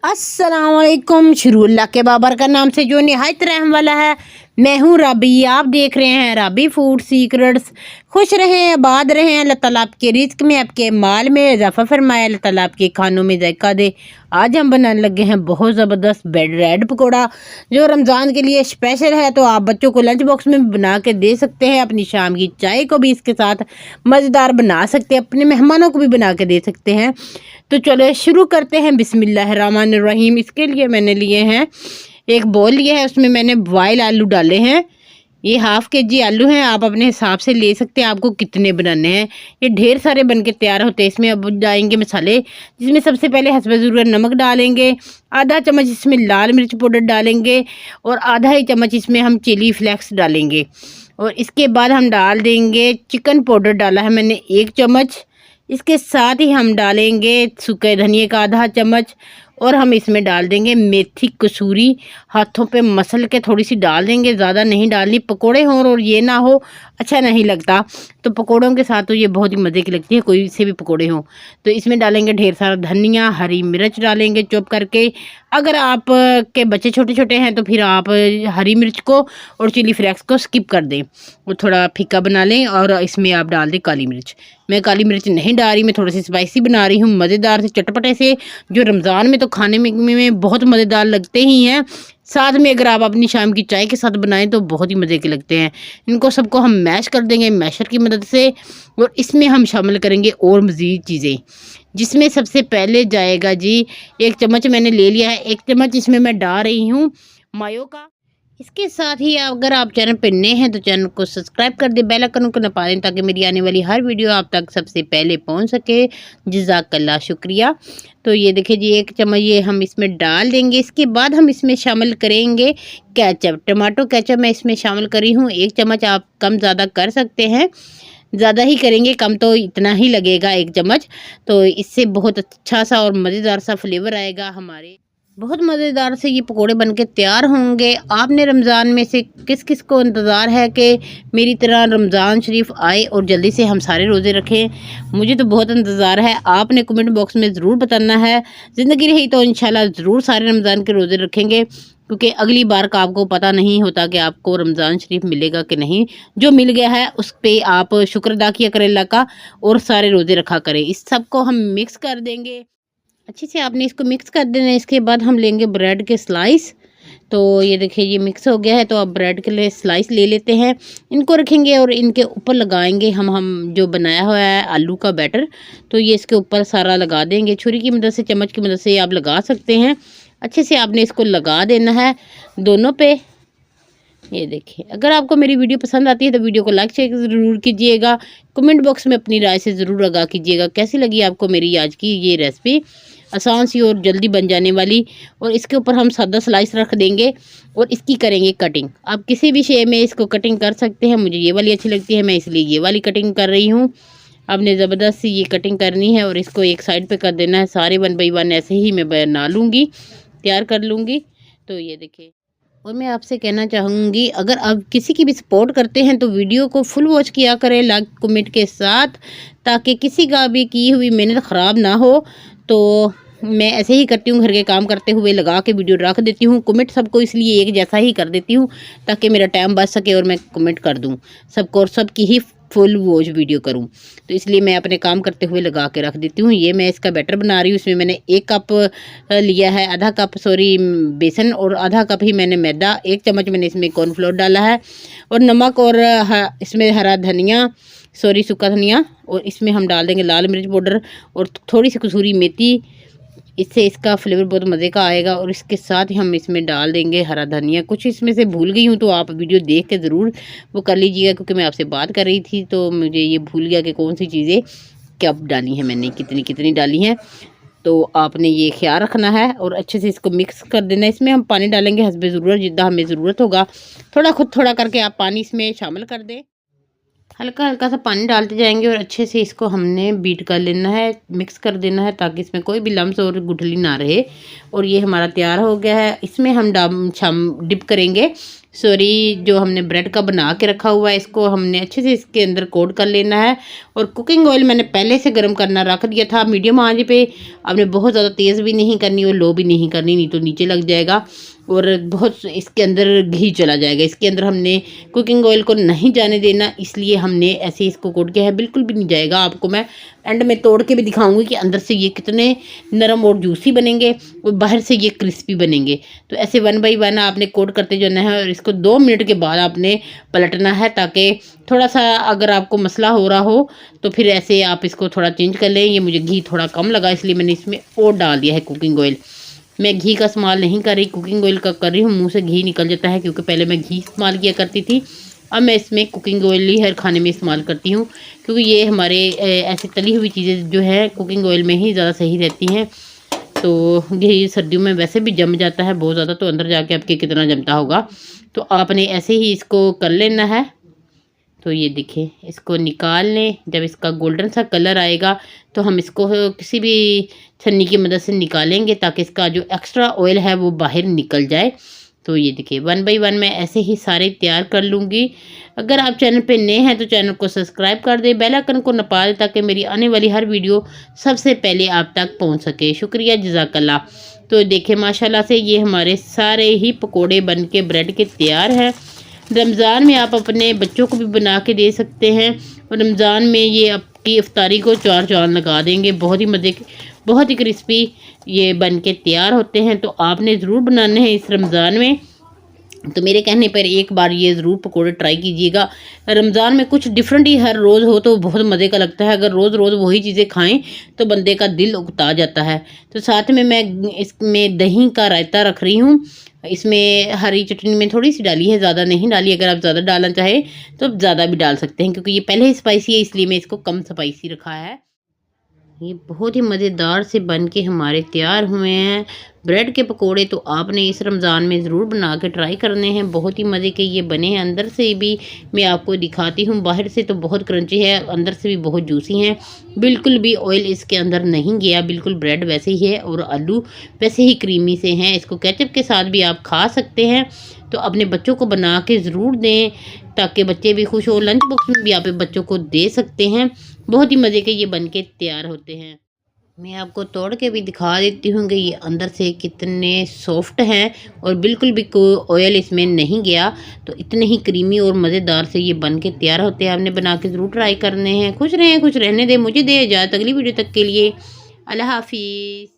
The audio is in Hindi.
अस्सलाम वालेकुम। शुरुल्लाह के बाबर का नाम से जो निहायत रहम वाला है। मैं हूँ राबी, आप देख रहे हैं राबी फूड सीक्रेट्स। खुश रहें, आबाद रहें, अल्लाह ताला आपके रिस्क में, आपके माल में इजाफा फरमाए, अल्लाह ताला आपके खानों में जायका दे। आज हम बनाने लगे हैं बहुत ज़बरदस्त ब्रेड पकौड़ा, जो रमज़ान के लिए स्पेशल है। तो आप बच्चों को लंच बॉक्स में भी बना के दे सकते हैं, अपनी शाम की चाय को भी इसके साथ मज़ेदार बना सकते हैं, अपने मेहमानों को भी बना के दे सकते हैं। तो चलो शुरू करते हैं। बिस्मिल्लाहिर्रहमानिर्रहीम। इसके लिए मैंने लिए हैं एक बोल लिया है, उसमें मैंने बॉयल आलू डाले हैं। ये हाफ़ kg आलू हैं, आप अपने हिसाब से ले सकते हैं आपको कितने बनाने हैं। ये ढेर सारे बन के तैयार होते हैं। इसमें अब जाएंगे मसाले, जिसमें सबसे पहले हस्बे ज़रूरत नमक डालेंगे, आधा चम्मच इसमें लाल मिर्च पाउडर डालेंगे और आधा ही चम्मच इसमें हम चिली फ्लेक्स डालेंगे। और इसके बाद हम डाल देंगे चिकन पाउडर, डाला है मैंने 1 चम्मच। इसके साथ ही हम डालेंगे सूखे धनिए का आधा चम्मच और हम इसमें डाल देंगे मेथी कसूरी, हाथों पे मसल के थोड़ी सी डाल देंगे, ज़्यादा नहीं डालनी। पकोड़े हों और ये ना हो अच्छा नहीं लगता, तो पकोड़ों के साथ तो ये बहुत ही मज़े की लगती है, कोई से भी पकोड़े हों। तो इसमें डालेंगे ढेर सारा धनिया, हरी मिर्च डालेंगे चॉप करके। अगर आप के बच्चे छोटे छोटे हैं तो फिर आप हरी मिर्च को और चिली फ्लेक्स को स्किप कर दें, वो थोड़ा फीका बना लें। और इसमें आप डाल दें काली मिर्च। मैं काली मिर्च नहीं डाल रही, मैं थोड़ी सी स्पाइसी बना रही हूँ, मज़ेदार से चटपटे से, जो रमज़ान में तो खाने में बहुत मज़ेदार लगते ही हैं। साथ में अगर आप अपनी शाम की चाय के साथ बनाएं तो बहुत ही मज़े के लगते हैं। इनको सबको हम मैश कर देंगे मैशर की मदद से, और इसमें हम शामिल करेंगे और मज़ीद चीज़ें, जिसमें सबसे पहले जाएगा जी 1 चम्मच मैंने ले लिया है। 1 चम्मच इसमें मैं डाल रही हूँ मायो का। इसके साथ ही अगर आप चैनल पर नए हैं तो चैनल को सब्सक्राइब कर दें, बेल आइकन को नपा दें, ताकि मेरी आने वाली हर वीडियो आप तक सबसे पहले पहुंच सके। जज़ाकल्लाह, शुक्रिया। तो ये देखिए जी 1 चम्मच ये हम इसमें डाल देंगे। इसके बाद हम इसमें शामिल करेंगे केचप, टमाटो केचप मैं इसमें शामिल करी हूँ 1 चम्मच। आप कम ज़्यादा कर सकते हैं, ज़्यादा ही करेंगे कम तो इतना ही लगेगा 1 चम्मच। तो इससे बहुत अच्छा सा और मज़ेदार सा फ्लेवर आएगा हमारे, बहुत मज़ेदार से ये पकोड़े बनके तैयार होंगे। आपने रमज़ान में से किस किस को इंतज़ार है कि मेरी तरह रमज़ान शरीफ आए और जल्दी से हम सारे रोज़े रखें? मुझे तो बहुत इंतज़ार है। आपने कमेंट बॉक्स में ज़रूर बताना है। ज़िंदगी रही तो इंशाल्लाह ज़रूर सारे रमज़ान के रोज़े रखेंगे, क्योंकि अगली बार का आपको पता नहीं होता कि आपको रमज़ान शरीफ मिलेगा कि नहीं। जो मिल गया है उस पर आप शुक्र अदा किया करें अल्लाह का, और सारे रोज़े रखा करें। इस सब को हम मिक्स कर देंगे अच्छे से, आपने इसको मिक्स कर देना है। इसके बाद हम लेंगे ब्रेड के स्लाइस। तो ये देखिए ये मिक्स हो गया है, तो अब ब्रेड के लिए स्लाइस ले लेते हैं, इनको रखेंगे और इनके ऊपर लगाएंगे हम जो बनाया हुआ है आलू का बैटर। तो ये इसके ऊपर सारा लगा देंगे, छुरी की मदद से, चम्मच की मदद से आप लगा सकते हैं। अच्छे से आपने इसको लगा देना है दोनों पे। ये देखिए, अगर आपको मेरी वीडियो पसंद आती है तो वीडियो को लाइक शेयर ज़रूर कीजिएगा। कमेंट बॉक्स में अपनी राय से ज़रूर आगाह कीजिएगा कैसी लगी आपको मेरी आज की ये रेसिपी, आसान सी और जल्दी बन जाने वाली। और इसके ऊपर हम सादा स्लाइस रख देंगे और इसकी करेंगे कटिंग। आप किसी भी शेप में इसको कटिंग कर सकते हैं, मुझे ये वाली अच्छी लगती है, मैं इसलिए ये वाली कटिंग कर रही हूँ। आपने ज़बरदस्त सी ये कटिंग करनी है और इसको एक साइड पे कर देना है। सारे 1 बाई 1 ऐसे ही मैं बना लूँगी, तैयार कर लूँगी। तो ये देखिए, और मैं आपसे कहना चाहूँगी, अगर आप किसी की भी सपोर्ट करते हैं तो वीडियो को फुल वॉच किया करें लाइक कमेंट के साथ, ताकि किसी का भी की हुई मेहनत ख़राब ना हो। तो मैं ऐसे ही करती हूँ, घर के काम करते हुए लगा के वीडियो रख देती हूँ। कमेंट सबको इसलिए एक जैसा ही कर देती हूँ ताकि मेरा टाइम बच सके और मैं कमेंट कर दूँ सबको, और सबकी ही फुल वॉच वीडियो करूं। तो इसलिए मैं अपने काम करते हुए लगा के रख देती हूँ। ये मैं इसका बैटर बना रही हूँ। इसमें मैंने 1 कप लिया है, आधा कप सॉरी बेसन, और आधा कप ही मैंने मैदा। 1 चम्मच मैंने इसमें कॉर्नफ्लोर डाला है, और नमक, और इसमें हरा धनिया सॉरी सूखा धनिया, और इसमें हम डाल देंगे लाल मिर्च पाउडर और थोड़ी सी कसूरी मेथी। इससे इसका फ्लेवर बहुत मज़े का आएगा। और इसके साथ ही हम इसमें डाल देंगे हरा धनिया। कुछ इसमें से भूल गई हूँ, तो आप वीडियो देख के ज़रूर वो कर लीजिएगा, क्योंकि मैं आपसे बात कर रही थी तो मुझे ये भूल गया कि कौन सी चीज़ें कब डाली हैं मैंने, कितनी कितनी डाली हैं। तो आपने ये ख्याल रखना है और अच्छे से इसको मिक्स कर देना है। इसमें हम पानी डालेंगे हस्बे ज़रूरत, जितना हमें ज़रूरत होगा। थोड़ा खुद थोड़ा करके आप पानी इसमें शामिल कर दें, हल्का हल्का सा पानी डालते जाएंगे और अच्छे से इसको हमने बीट कर लेना है, मिक्स कर देना है, ताकि इसमें कोई भी लम्स और गुठली ना रहे। और ये हमारा तैयार हो गया है। इसमें हम डिप करेंगे सॉरी, जो हमने ब्रेड का बना के रखा हुआ है इसको हमने अच्छे से इसके अंदर कोट कर लेना है। और कुकिंग ऑयल मैंने पहले से गर्म करना रख दिया था मीडियम आंच पे। आपने बहुत ज़्यादा तेज़ भी नहीं करनी और लो भी नहीं करनी, नहीं तो नीचे लग जाएगा और बहुत इसके अंदर घी चला जाएगा। इसके अंदर हमने कुकिंग ऑयल को नहीं जाने देना, इसलिए हमने ऐसे इसको कोट किया है। बिल्कुल भी नहीं जाएगा। आपको मैं एंड में तोड़ के भी दिखाऊंगी कि अंदर से ये कितने नरम और जूसी बनेंगे और बाहर से ये क्रिस्पी बनेंगे। तो ऐसे 1 बाय 1 आपने कोट करते जाना है और इसको 2 मिनट के बाद आपने पलटना है, ताकि थोड़ा सा अगर आपको मसला हो रहा हो तो फिर ऐसे आप इसको थोड़ा चेंज कर लें। ये मुझे घी थोड़ा कम लगा, इसलिए मैंने इसमें और डाल दिया है कुकिंग ऑयल। मैं घी का इस्तेमाल नहीं कर रही, कुकिंग ऑयल का कर रही हूँ। मुंह से घी निकल जाता है क्योंकि पहले मैं घी इस्तेमाल किया करती थी। अब मैं इसमें कुकिंग ऑयल ही हर खाने में इस्तेमाल करती हूँ, क्योंकि ये हमारे ऐसे तली हुई चीज़ें जो है कुकिंग ऑयल में ही ज़्यादा सही रहती हैं। तो घी सर्दियों में वैसे भी जम जाता है बहुत ज़्यादा, तो अंदर जाके आपके कितना जमता होगा। तो आपने ऐसे ही इसको कर लेना है। तो ये देखिए, इसको निकाल लें। जब इसका गोल्डन सा कलर आएगा तो हम इसको किसी भी छन्नी की मदद से निकालेंगे, ताकि इसका जो एक्स्ट्रा ऑयल है वो बाहर निकल जाए। तो ये देखिए 1 बाय 1 मैं ऐसे ही सारे तैयार कर लूँगी। अगर आप चैनल पे नए हैं तो चैनल को सब्सक्राइब कर दें, बेल आइकन को नपा दें, ताकि मेरी आने वाली हर वीडियो सबसे पहले आप तक पहुंच सके। शुक्रिया, जज़ाकल्लाह। तो देखिए माशाल्लाह से ये हमारे सारे ही पकोड़े बन के ब्रेड के तैयार हैं। रमज़ान में आप अपने बच्चों को भी बना के दे सकते हैं और रमज़ान में ये आपकी इफ्तारी को 4 चाँद लगा देंगे। बहुत ही मज़े के, बहुत ही क्रिस्पी ये बन के तैयार होते हैं। तो आपने ज़रूर बनाने हैं इस रमज़ान में। तो मेरे कहने पर एक बार ये ज़रूर पकोड़े ट्राई कीजिएगा। रमज़ान में कुछ डिफरेंट ही हर रोज़ हो तो बहुत मज़े का लगता है। अगर रोज़ रोज़ वही चीज़ें खाएं तो बंदे का दिल उकता जाता है। तो साथ में मैं इसमें दही का रायता रख रही हूँ। इसमें हरी चटनी में थोड़ी सी डाली है, ज़्यादा नहीं डाली। अगर आप ज़्यादा डालना चाहें तो ज़्यादा भी डाल सकते हैं, क्योंकि ये पहले ही स्पाइसी है इसलिए मैं इसको कम स्पाइसी रखा है। ये बहुत ही मज़ेदार से बन के हमारे तैयार हुए हैं ब्रेड के पकोड़े। तो आपने इस रमज़ान में ज़रूर बना के ट्राई करने हैं। बहुत ही मज़े के ये बने हैं। अंदर से भी मैं आपको दिखाती हूँ, बाहर से तो बहुत क्रंची है, अंदर से भी बहुत जूसी हैं। बिल्कुल भी ऑयल इसके अंदर नहीं गया, बिल्कुल ब्रेड वैसे ही है और आलू वैसे ही क्रीमी से हैं। इसको केचप के साथ भी आप खा सकते हैं। तो अपने बच्चों को बना के ज़रूर दें, ताकि बच्चे भी खुश हो। लंच बॉक्स में भी आप बच्चों को दे सकते हैं। बहुत ही मज़े के ये बन के तैयार होते हैं। मैं आपको तोड़ के भी दिखा देती हूँ कि ये अंदर से कितने सॉफ्ट हैं और बिल्कुल भी कोई ऑयल इसमें नहीं गया। तो इतने ही क्रीमी और मज़ेदार से ये बन के तैयार होते हैं। आपने बना के ज़रूर ट्राई करने हैं। खुश रहें, खुश रहने दें। मुझे दे इजाज़त अगली वीडियो तक के लिए। अल्लाह हाफिज़।